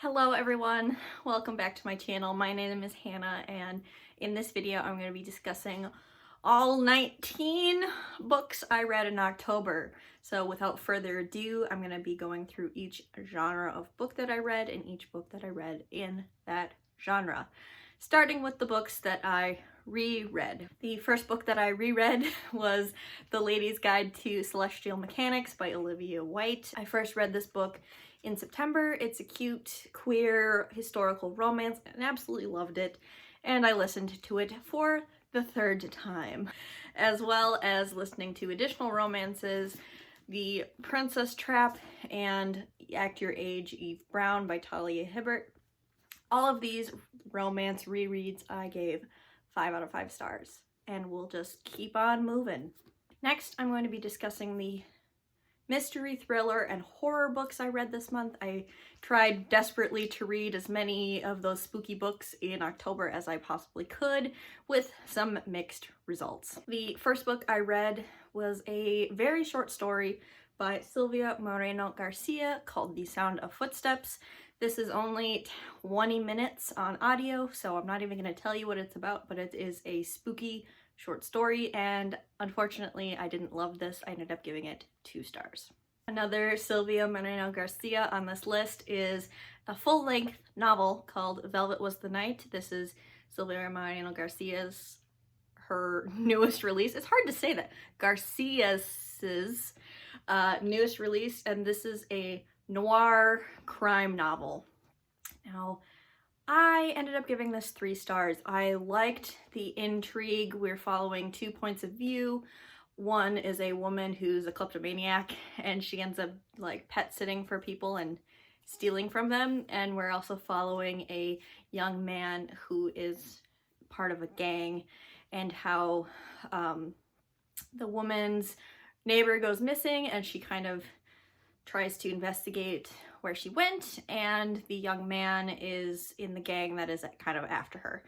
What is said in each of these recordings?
Hello everyone, welcome back to my channel. My name is Hannah, and in this video I'm going to be discussing all 19 books I read in October. So without further ado, I'm going to be going through each genre of book that I read and each book that I read in that genre. Starting with the books that I reread. The first book that I reread was The Lady's Guide to Celestial Mechanics by Olivia White. I first read this book in September. It's a cute, queer, historical romance, and absolutely loved it. And I listened to it for the third time, as well as listening to additional romances, The Princess Trap and Act Your Age, Eve Brown by Talia Hibbert. All of these romance rereads I gave 5 out of 5 stars, and we'll just keep on moving. Next, I'm going to be discussing the mystery, thriller, and horror books I read this month. I tried desperately to read as many of those spooky books in October as I possibly could, with some mixed results. The first book I read was a very short story by Silvia Moreno Garcia called The Sound of Footsteps. This is only 20 minutes on audio, so I'm not even going to tell you what it's about, but it is a spooky short story, and unfortunately I didn't love this. I ended up giving it 2 stars. Another Silvia Moreno Garcia on this list is a full-length novel called Velvet Was the Night. This is Silvia Moreno Garcia's, her newest release. It's hard to say that. Garcia's newest release, and this is a noir crime novel. Now, I ended up giving this 3 stars. I liked the intrigue. We're following 2 points of view. One is a woman who's a kleptomaniac, and she ends up like pet sitting for people and stealing from them. And we're also following a young man who is part of a gang, and how the woman's neighbor goes missing, and she kind of tries to investigate where she went, and the young man is in the gang that is kind of after her.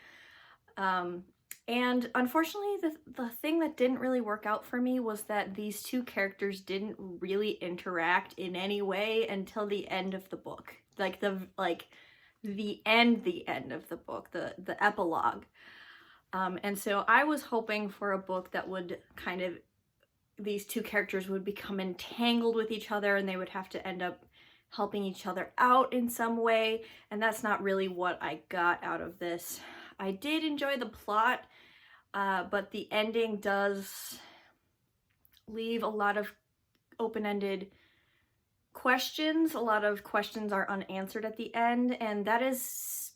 And unfortunately, the thing that didn't really work out for me was that these 2 characters didn't really interact in any way until the end of the book. The end of the book, the epilogue. And so I was hoping for a book that would kind of, these 2 characters would become entangled with each other and they would have to end up helping each other out in some way, and that's not really what I got out of this. I did enjoy the plot, but the ending does leave a lot of open-ended questions. A lot of questions are unanswered at the end, and that is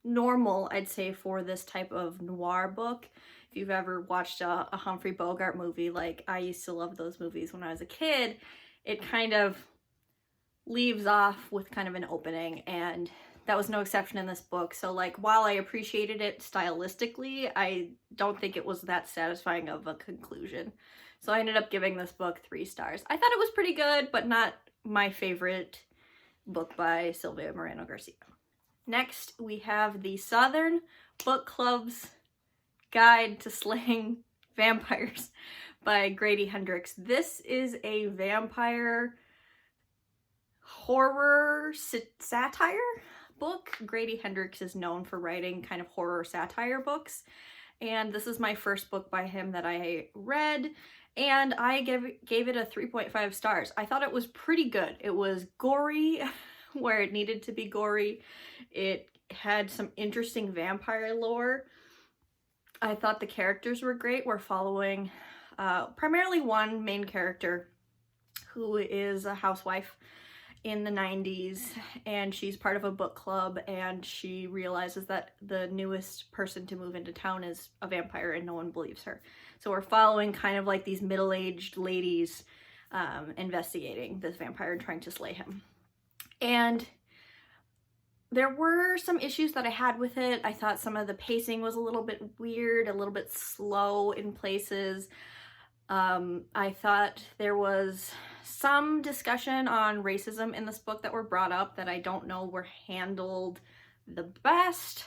normal, I'd say, for this type of noir book. If you've ever watched a Humphrey Bogart movie, like I used to love those movies when I was a kid, it kind of leaves off with kind of an opening, and that was no exception in this book. So like, while I appreciated it stylistically, I don't think it was that satisfying of a conclusion. So I ended up giving this book 3 stars. I thought it was pretty good, but not my favorite book by Silvia Moreno Garcia. Next, we have the Southern Book Club's Guide to Slaying Vampires by Grady Hendrix. This is a vampire horror satire book. Grady Hendrix is known for writing kind of horror satire books, and this is my first book by him that I read, and I gave it a 3.5 stars. I thought it was pretty good. It was gory where it needed to be gory. It had some interesting vampire lore. I thought the characters were great. We're following primarily one main character who is a housewife in the 90s, and she's part of a book club, and she realizes that the newest person to move into town is a vampire and no one believes her. So we're following kind of like these middle-aged ladies investigating this vampire and trying to slay him. And there were some issues that I had with it. I thought some of the pacing was a little bit weird, a little bit slow in places. I thought there was some discussion on racism in this book that were brought up that I don't know were handled the best.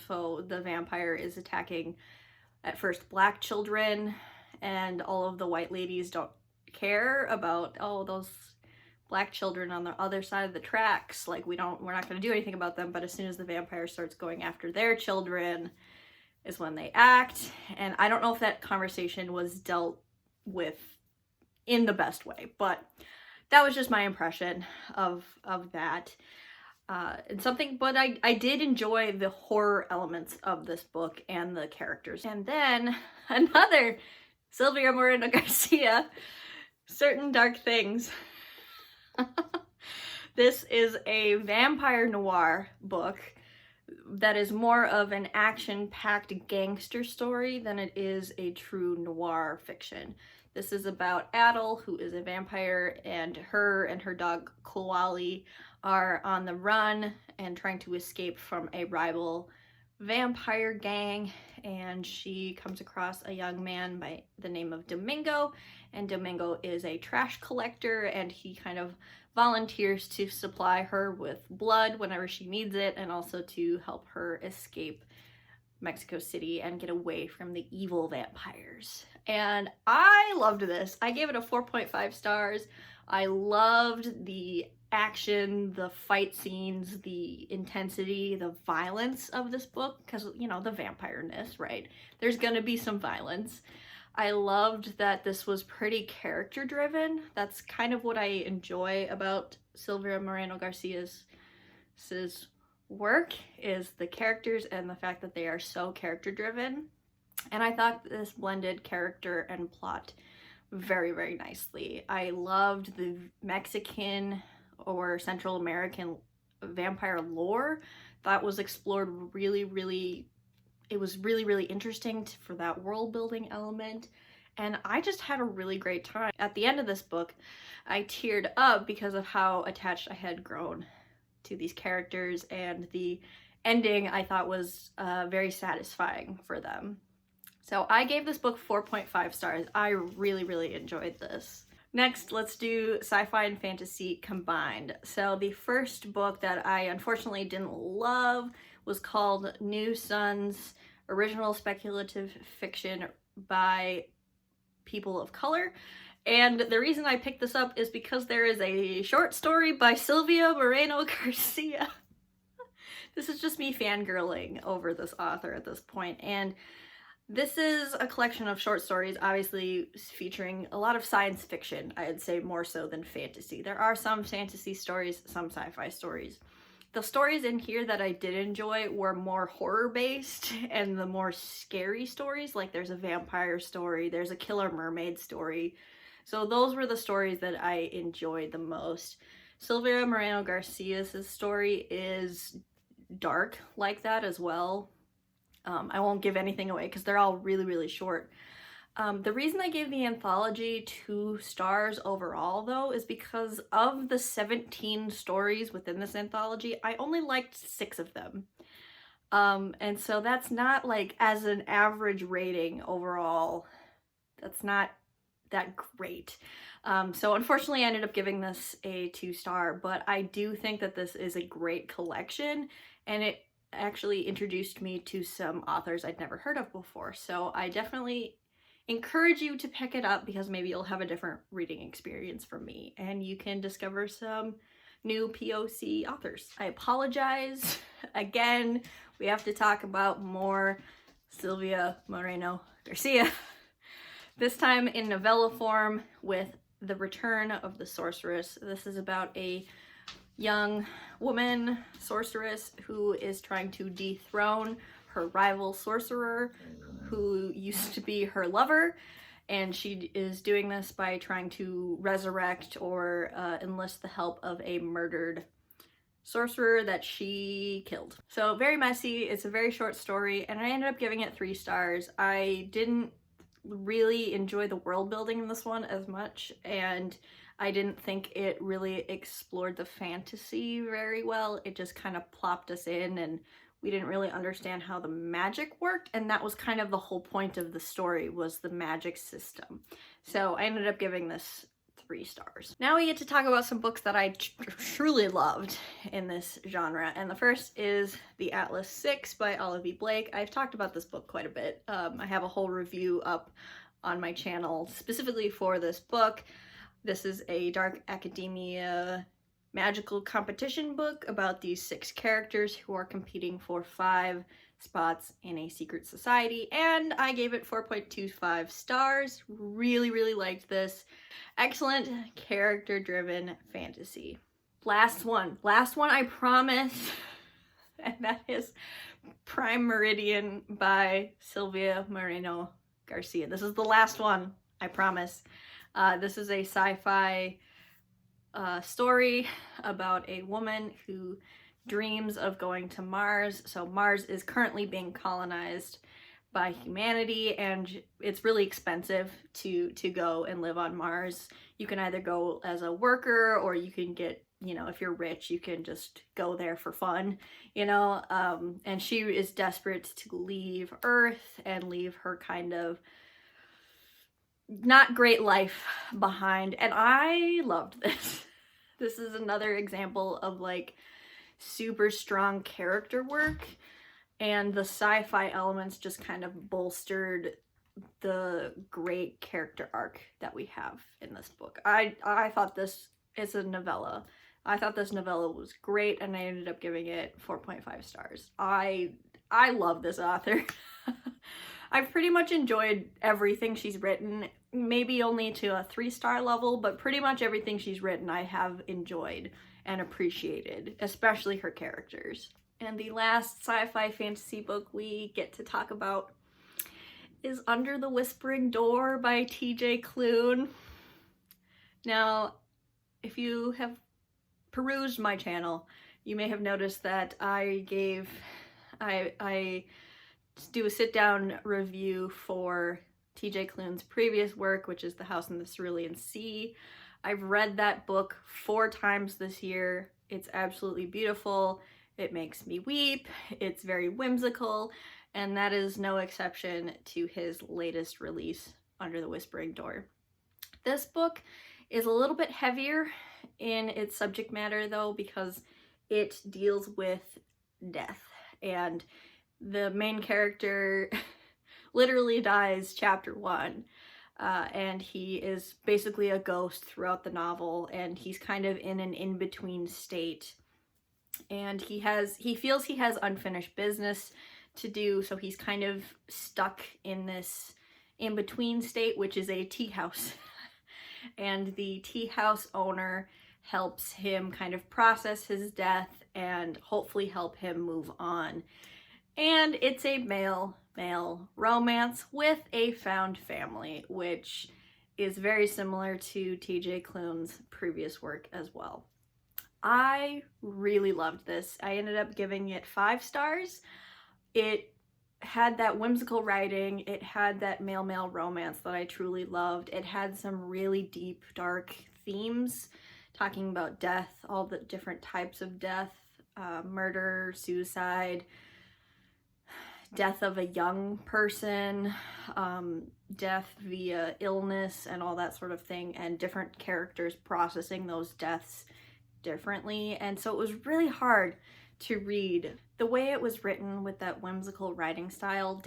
So the vampire is attacking, at first, Black children, and all of the white ladies don't care about, oh, those black children on the other side of the tracks. Like, we're not going to do anything about them, but as soon as the vampire starts going after their children is when they act. And I don't know if that conversation was dealt with in the best way, but that was just my impression of that. But I did enjoy the horror elements of this book and the characters. And then another Silvia Moreno Garcia, Certain Dark Things. This is a vampire noir book that is more of an action-packed gangster story than it is a true noir fiction. This is about Adele, who is a vampire, and her dog Koali are on the run and trying to escape from a rival vampire gang, and she comes across a young man by the name of Domingo, and Domingo is a trash collector, and he kind of volunteers to supply her with blood whenever she needs it, and also to help her escape Mexico City and get away from the evil vampires. And I loved this. I gave it a 4.5 stars. I loved the action, the fight scenes, the intensity, the violence of this book, because, you know, the vampire-ness, right? There's gonna be some violence. I loved that this was pretty character-driven. That's kind of what I enjoy about Silvia Moreno Garcia's work, is the characters and the fact that they are so character-driven. And I thought this blended character and plot very, very nicely. I loved the Mexican or Central American vampire lore that was explored really. It was really interesting for that world building element, and I just had a really great time. At the end of this book, I teared up because of how attached I had grown to these characters, and the ending I thought was very satisfying for them. So I gave this book 4.5 stars. I really enjoyed this. Next, let's do sci-fi and fantasy combined. So the first book that I unfortunately didn't love was called New Suns, original speculative fiction by people of color. And the reason I picked this up is because there is a short story by Silvia Moreno Garcia. This is just me fangirling over this author at this point. And this is a collection of short stories, obviously featuring a lot of science fiction, I'd say more so than fantasy. There are some fantasy stories, some sci-fi stories. The stories in here that I did enjoy were more horror-based, and the more scary stories, like there's a vampire story, there's a killer mermaid story. So those were the stories that I enjoyed the most. Silvia Moreno Garcia's story is dark like that as well. I won't give anything away because they're all really short. The reason I gave the anthology 2 stars overall, though, is because of the 17 stories within this anthology, I only liked 6 of them. And so that's not, like, as an average rating overall, that's not that great. So unfortunately I ended up giving this a 2-star, but I do think that this is a great collection, and it actually introduced me to some authors I'd never heard of before. So I definitely encourage you to pick it up, because maybe you'll have a different reading experience from me and you can discover some new POC authors. I apologize. Again, we have to talk about more Silvia Moreno Garcia. This time in novella form with The Return of the Sorceress. This is about a young woman sorceress who is trying to dethrone her rival sorcerer who used to be her lover, and she is doing this by trying to resurrect or enlist the help of a murdered sorcerer that she killed. So very messy. It's a very short story, and I ended up giving it 3 stars. I didn't really enjoy the world building in this one as much, and I didn't think it really explored the fantasy very well. It just kind of plopped us in, and we didn't really understand how the magic worked, and that was kind of the whole point of the story, was the magic system. So I ended up giving this 3 stars. Now we get to talk about some books that I truly loved in this genre, and the first is The Atlas 6 by Olive E. Blake. I've talked about this book quite a bit. I have a whole review up on my channel specifically for this book. This is a dark academia magical competition book about these 6 characters who are competing for 5 spots in a secret society, and I gave it 4.25 stars. Really liked this. Excellent character-driven fantasy. Last one I promise, and that is Prime Meridian by Silvia Moreno Garcia. This is the last one, I promise. This is a sci-fi story about a woman who dreams of going to Mars. So Mars is currently being colonized by humanity, and it's really expensive to go and live on Mars. You can either go as a worker, or you can get, you know, if you're rich, you can just go there for fun, you know. And she is desperate to leave Earth and leave her kind of not great life behind, and I loved this. This is another example of like super strong character work, and the sci-fi elements just kind of bolstered the great character arc that we have in this book. I thought this is a novella. I thought this novella was great, and I ended up giving it 4.5 stars. I love this author. I've pretty much enjoyed everything she's written, maybe only to a 3-star level, but pretty much everything she's written I have enjoyed and appreciated, especially her characters. And the last sci-fi fantasy book we get to talk about is Under the Whispering Door by T.J. Klune. Now, if you have perused my channel, you may have noticed that I do a sit-down review for T.J. Klune's previous work, which is The House in the Cerulean Sea. I've read that book 4 times this year. It's absolutely beautiful. It makes me weep. It's very whimsical, and that is no exception to his latest release, Under the Whispering Door. This book is a little bit heavier in its subject matter, though, because it deals with death, and the main character literally dies chapter 1, and he is basically a ghost throughout the novel, and he's kind of in an in-between state, and he feels he has unfinished business to do, so he's kind of stuck in this in-between state, which is a tea house. And the tea house owner helps him kind of process his death and hopefully help him move on. And it's a male romance with a found family, which is very similar to T.J. Klune's previous work as well. I really loved this. I ended up giving it 5 stars. It had that whimsical writing, it had that male romance that I truly loved. It had some really deep, dark themes, talking about death, all the different types of death, murder, suicide, death of a young person, death via illness, and all that sort of thing, and different characters processing those deaths differently. And so it was really hard to read. The way it was written with that whimsical writing style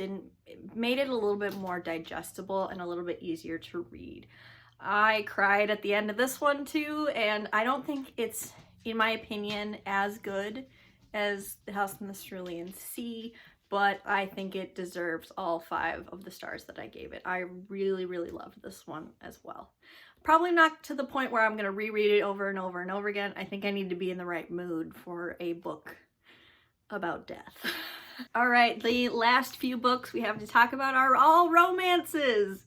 made it a little bit more digestible and a little bit easier to read. I cried at the end of this one too, and I don't think it's, in my opinion, as good as The House in the Cerulean Sea, but I think it deserves all 5 of the stars that I gave it. I really loved this one as well. Probably not to the point where I'm going to reread it over and over and over again. I think I need to be in the right mood for a book about death. All right, the last few books we have to talk about are all romances.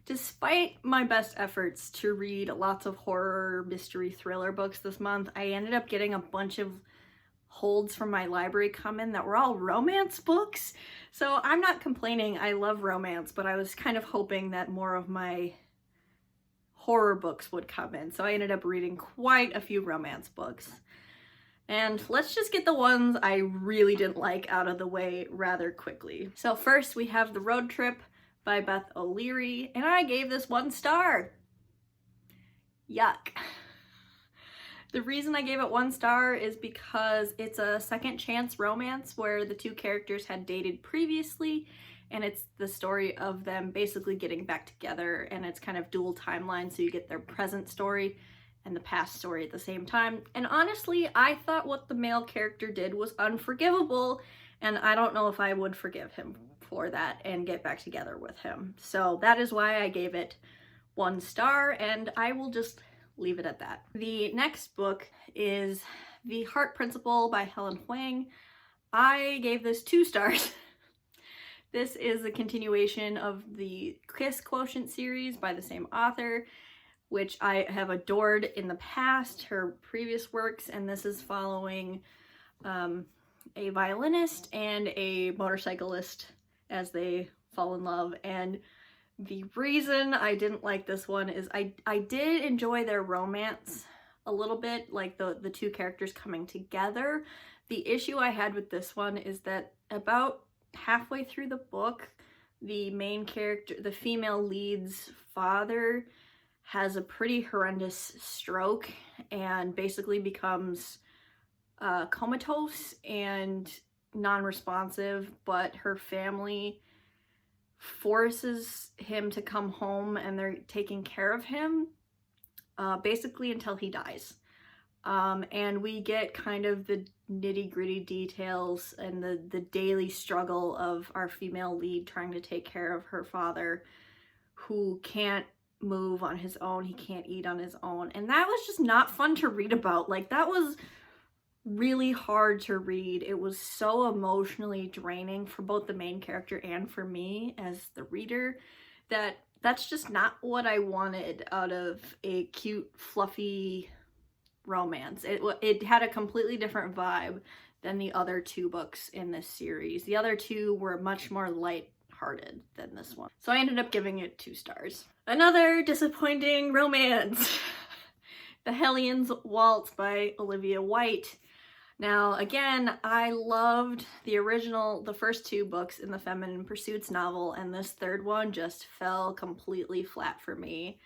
Despite my best efforts to read lots of horror, mystery, thriller books this month, I ended up getting a bunch of holds from my library come in that were all romance books. So I'm not complaining, I love romance, but I was kind of hoping that more of my horror books would come in. So I ended up reading quite a few romance books. And let's just get the ones I really didn't like out of the way rather quickly. So first we have The Road Trip by Beth O'Leary, and I gave this 1 star. Yuck. The reason I gave it 1 star is because it's a second chance romance where the 2 characters had dated previously, and it's the story of them basically getting back together, and it's kind of dual timeline, so you get their present story and the past story at the same time. And honestly, I thought what the male character did was unforgivable, and I don't know if I would forgive him for that and get back together with him. So that is why I gave it 1 star, and I will just leave it at that. The next book is The Heart Principle by Helen Huang. I gave this 2 stars. This is a continuation of the Kiss Quotient series by the same author, which I have adored in the past, her previous works, and this is following a violinist and a motorcyclist as they fall in love. And the reason I didn't like this one is I did enjoy their romance a little bit, like the 2 characters coming together. The issue I had with this one is that about halfway through the book, the main character, the female lead's father, has a pretty horrendous stroke and basically becomes comatose and non-responsive, but her family forces him to come home and they're taking care of him basically until he dies. And we get kind of the nitty-gritty details and the daily struggle of our female lead trying to take care of her father, who can't move on his own, he can't eat on his own, and that was just not fun to read about. Like, that was really hard to read. It was so emotionally draining for both the main character and for me as the reader, that's just not what I wanted out of a cute, fluffy romance. It had a completely different vibe than the other 2 books in this series. The other 2 were much more light-hearted than this one. So I ended up giving it 2 stars. Another disappointing romance. The Hellions Waltz by Olivia White. Now, again, I loved the first 2 books in the Feminine Pursuits novel, and this 3rd one just fell completely flat for me.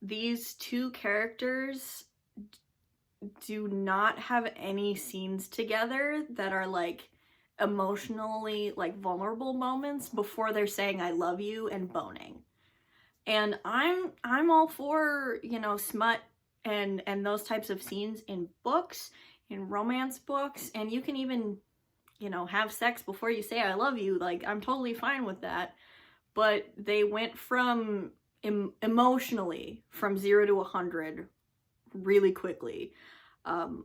These 2 characters do not have any scenes together that are like emotionally like vulnerable moments before they're saying I love you and boning. And I'm all for, you know, smut and those types of scenes in books, in romance books, and you can even, you know, have sex before you say I love you. Like, I'm totally fine with that. But they went from emotionally from 0 to 100 really quickly. And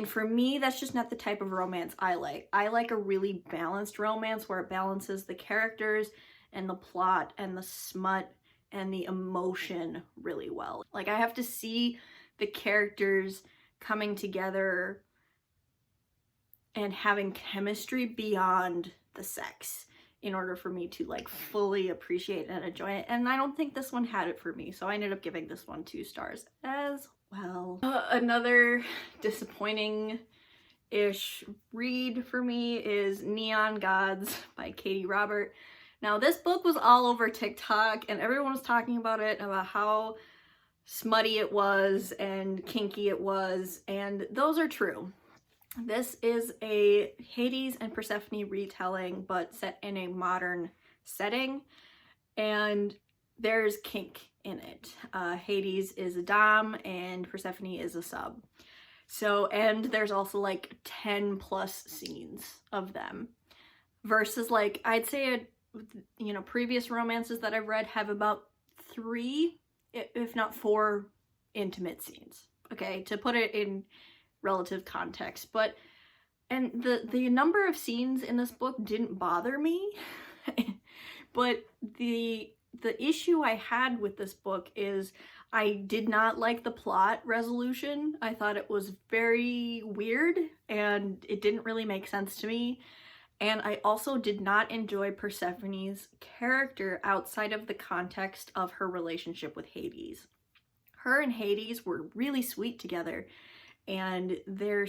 for me, that's just not the type of romance I like. I like a really balanced romance where it balances the characters and the plot and the smut and the emotion really well. Like, I have to see the characters coming together and having chemistry beyond the sex in order for me to like fully appreciate and enjoy it. And I don't think this one had it for me, so I ended up giving this one 2 stars as well. Another disappointing-ish read for me is Neon Gods by Katie Robert. Now, this book was all over TikTok and everyone was talking about it, about how smutty it was and kinky it was, and those are true. This is a Hades and Persephone retelling, but set in a modern setting, and there's kink in it. Hades is a dom and Persephone is a sub. So, and there's also like 10 plus scenes of them, versus like, I'd say, you know, previous romances that I've read have about 3, if not 4 intimate scenes. Okay, to put it in relative context. But, and the number of scenes in this book didn't bother me, but the issue I had with this book is I did not like the plot resolution. I thought it was very weird and it didn't really make sense to me. And I also did not enjoy Persephone's character outside of the context of her relationship with Hades. Her and Hades were really sweet together, and their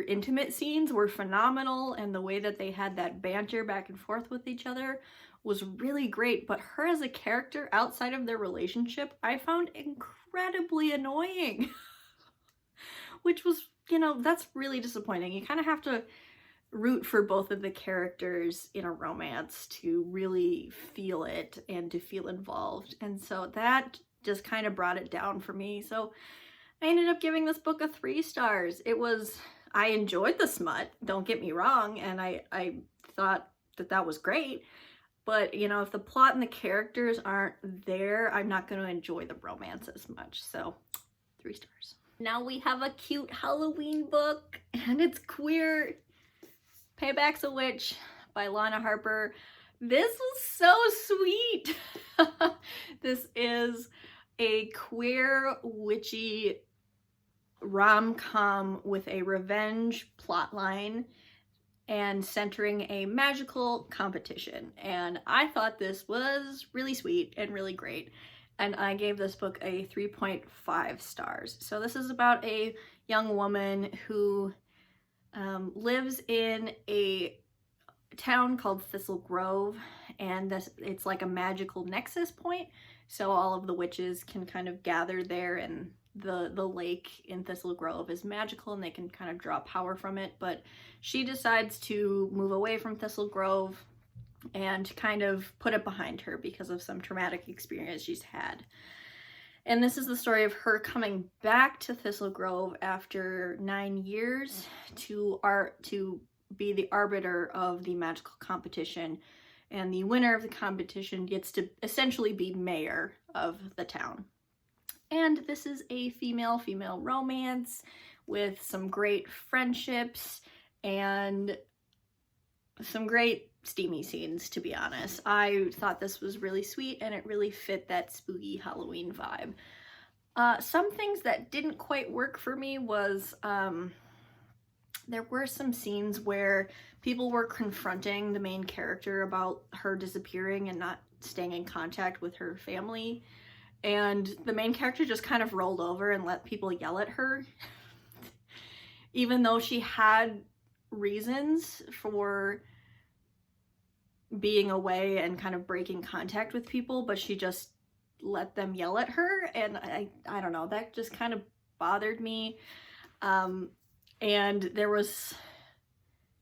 intimate scenes were phenomenal, and the way that they had that banter back and forth with each other was really great. But her as a character outside of their relationship, I found incredibly annoying. Which was, you know, that's really disappointing. You kind of have to root for both of the characters in a romance, to really feel it and to feel involved. And so that just kind of brought it down for me. So I ended up giving this book a 3 stars. I enjoyed the smut, don't get me wrong, and I thought that was great. But, you know, if the plot and the characters aren't there, I'm not going to enjoy the romance as much. So 3 stars. Now we have a cute Halloween book, and it's queer. Payback's a Witch by Lana Harper. This was so sweet. This is a queer, witchy rom-com with a revenge plotline and centering a magical competition. And I thought this was really sweet and really great. And I gave this book a 3.5 stars. So this is about a young woman who lives in a town called Thistle Grove, and it's like a magical nexus point. So all of the witches can kind of gather there, and the lake in Thistle Grove is magical and they can kind of draw power from it. But she decides to move away from Thistle Grove and kind of put it behind her because of some traumatic experience she's had. And this is the story of her coming back to Thistle Grove after 9 years to be the arbiter of the magical competition. And the winner of the competition gets to essentially be mayor of the town. And this is a female-female romance with some great friendships and some great steamy scenes, to be honest. I thought this was really sweet and it really fit that spooky Halloween vibe. Some things that didn't quite work for me was there were some scenes where people were confronting the main character about her disappearing and not staying in contact with her family. And the main character just kind of rolled over and let people yell at her. Even though she had reasons for being away and kind of breaking contact with people, but she just let them yell at her. And I don't know, that just kind of bothered me. And there was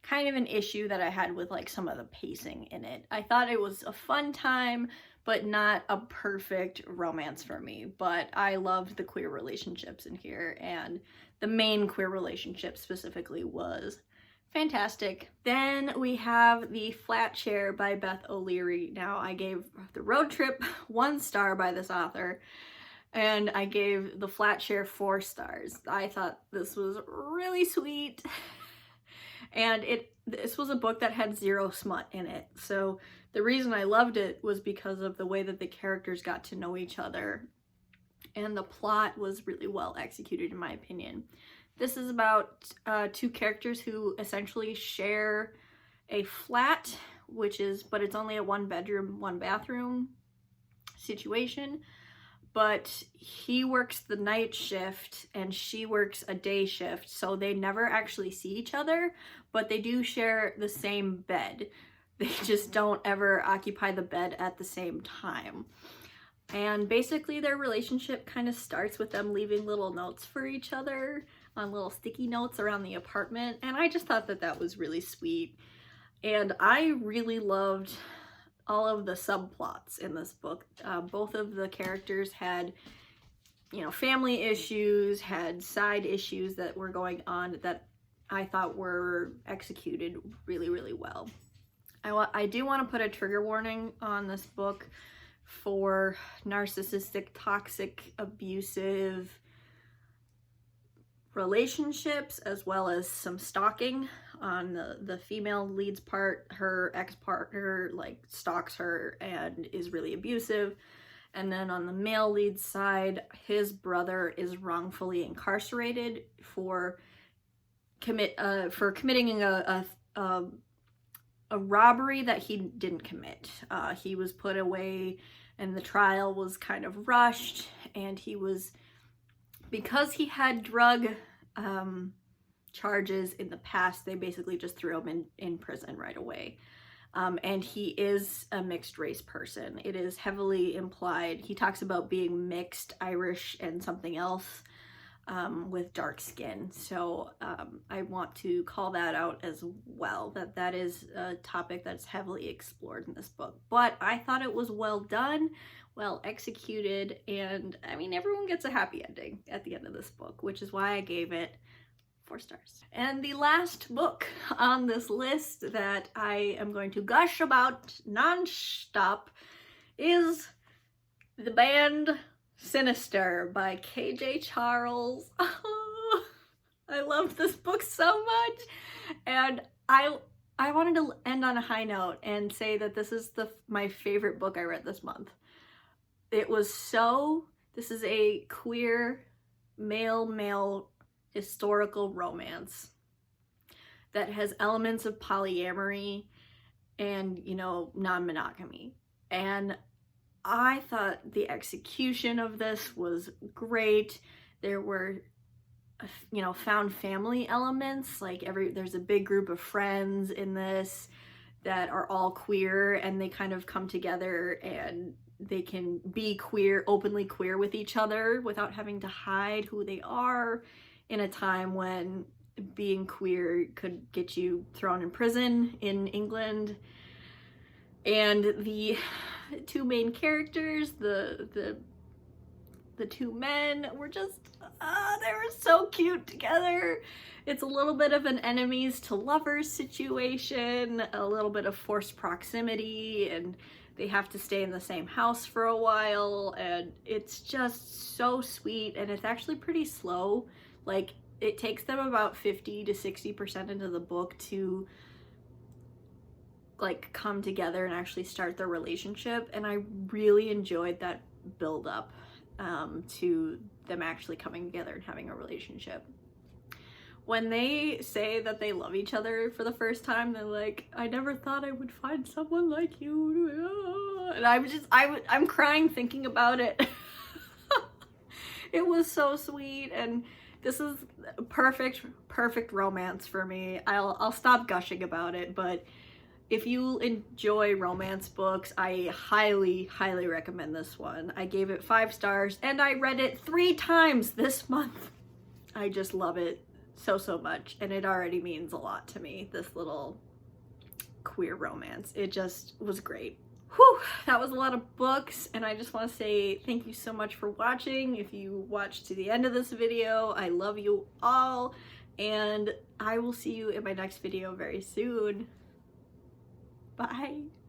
kind of an issue that I had with like some of the pacing in it. I thought it was a fun time, but not a perfect romance for me. But I loved the queer relationships in here, and the main queer relationship specifically was fantastic. Then we have The Flat Chair by Beth O'Leary. Now, I gave The Road Trip 1 star by this author, and I gave The Flat Chair 4 stars. I thought this was really sweet. And this was a book that had 0 smut in it. So the reason I loved it was because of the way that the characters got to know each other. And the plot was really well executed, in my opinion. This is about 2 characters who essentially share a flat, but it's only a 1-bedroom, 1-bathroom situation. But he works the night shift and she works a day shift, so they never actually see each other, but they do share the same bed. They just don't ever occupy the bed at the same time. And basically their relationship kind of starts with them leaving little notes for each other on little sticky notes around the apartment, and I just thought that was really sweet. And I really loved all of the subplots in this book. Both of the characters had, family issues, had side issues that were going on that I thought were executed really, really well. I do want to put a trigger warning on this book for narcissistic, toxic, abusive relationships, as well as some stalking on the female lead's part. Her ex-partner stalks her and is really abusive. And then on the male lead's side, his brother is wrongfully incarcerated for committing a robbery that he didn't commit. He was put away and the trial was kind of rushed, and because he had drug charges in the past, they basically just threw him in prison right away. And he is a mixed race person. It is heavily implied. He talks about being mixed Irish and something else. with dark skin. So I want to call that out as well, that is a topic that's heavily explored in this book. But I thought it was well done, well executed, and I mean, everyone gets a happy ending at the end of this book, which is why I gave it 4 stars. And the last book on this list that I am going to gush about non-stop is The Band Sinister by KJ Charles. Oh, I love this book so much, and I wanted to end on a high note and say that this is my favorite book I read this month. This is a queer male historical romance that has elements of polyamory and, you know, non-monogamy. And I thought the execution of this was great. There were, you know, found family elements, like there's a big group of friends in this that are all queer, and they kind of come together and they can be queer, openly queer with each other without having to hide who they are, in a time when being queer could get you thrown in prison in England. And the 2 main characters, the 2 men, were just, they were so cute together. It's a little bit of an enemies to lovers situation, a little bit of forced proximity, and they have to stay in the same house for a while, and it's just so sweet, and it's actually pretty slow. Like, it takes them about 50 to 60% into the book to like come together and actually start their relationship, and I really enjoyed that build up to them actually coming together and having a relationship. When they say that they love each other for the first time, they're like, I never thought I would find someone like you, and I'm crying thinking about it. It was so sweet, and this is a perfect romance for me. I'll stop gushing about it, but if you enjoy romance books, I highly recommend this one. I gave it 5 stars, and I read it 3 times this month. I just love it so much, and it already means a lot to me, this little queer romance. It just was great. Whew, that was a lot of books, and I just want to say thank you so much for watching. If you watched to the end of this video, I love you all, and I will see you in my next video very soon. Bye.